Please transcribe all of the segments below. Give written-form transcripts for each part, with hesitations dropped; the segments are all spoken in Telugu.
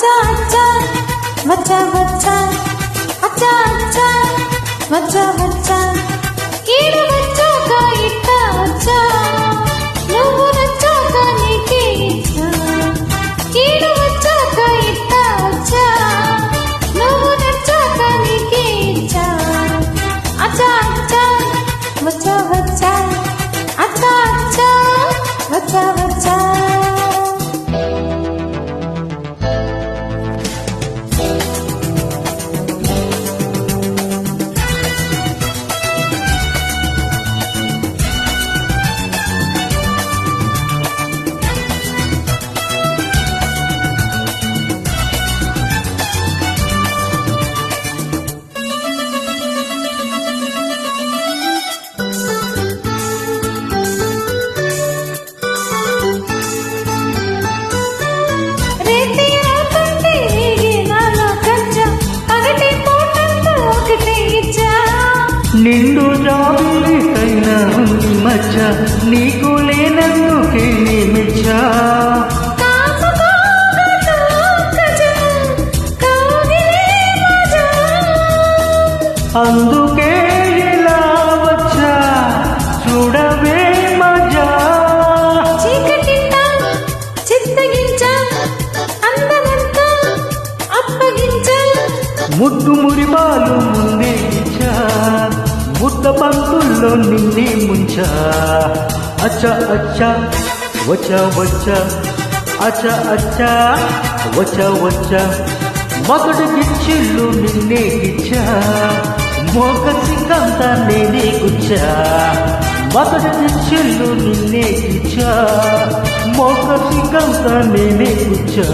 అచ్చా అచ్చా వచ్చా వచ్చా అచ్చా అచ్చా వచ్చా వచ్చా ఈడ వచ్చాక ఇట్ట వచ్చా నువ్వు నచ్చాక నీకే ఇచ్చా ఈడ వచ్చాక ఇట్ట వచ్చా నువ్వు నచ్చాక నీకే ఇచ్చా అచ్చా అచ్చా వచ్చా వచ్చా అచ్చా అచ్చా వచ్చా వచ్చా నిండు జాబిలికైన మచ్చ నీకు లేనందుకే మెచ్చా అందుకే ఇలా వచ్చా చూడవే మజా ముద్దు మురిపాలు ముందే ఇచ్చా ముద్ద పంతుల్లో నిన్నే ముంచా అచ్చా అచ్చా వచ్చా వచ్చా అచ్చా అచ్చా వచ్చా వచ్చా మొదటి గిచ్చిళ్ళు నిన్నే గిచ్చా మోక సిగ్గంతా నేనే గుచ్చా మొదటి గిచ్చిళ్ళు నిన్నే గిచ్చా మోక సిగ్గంతా నేనే గుచ్చా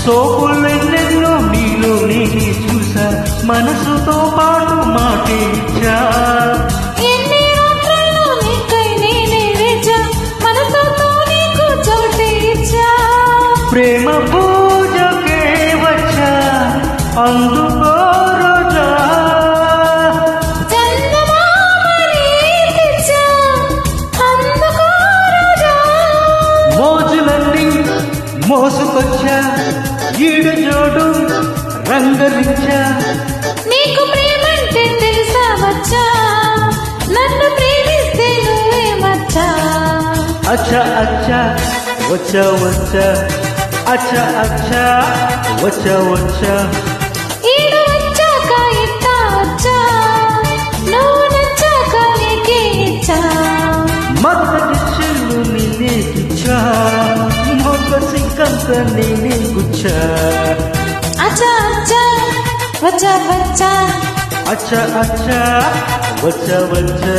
సోపులెన్నెన్నో నీలో నేనే చూసా మనసుతో పాటు మాటిచ్చా ప్రేమ పూజకే వచ్చా అందుకో రోజా మోజులన్నీ మోసుకొచ్చా ఈడు జోడు రంగలించా నీకు ప్రేమంటే తెలుసా వచ్చా నన్ను ప్రేమిస్తే నువ్వే మచ్చా అచ్చా అచ్చా వచ్చా వచ్చా అచ్చా అచ్చా వచ్చా వచ్చా ఈడు వచ్చాక ఇట్ట వచ్చా నువ్వు నచ్చాక నీకే ఇచ్చా మొదటి చెల్లు నేనే ఇచ్చా మొక్క సిగ్గంత నేనే గుచ్చా అచ్చా అచ్చా వచ్చా వచ్చా అచ్చా అచ్చా వచ్చా వచ్చా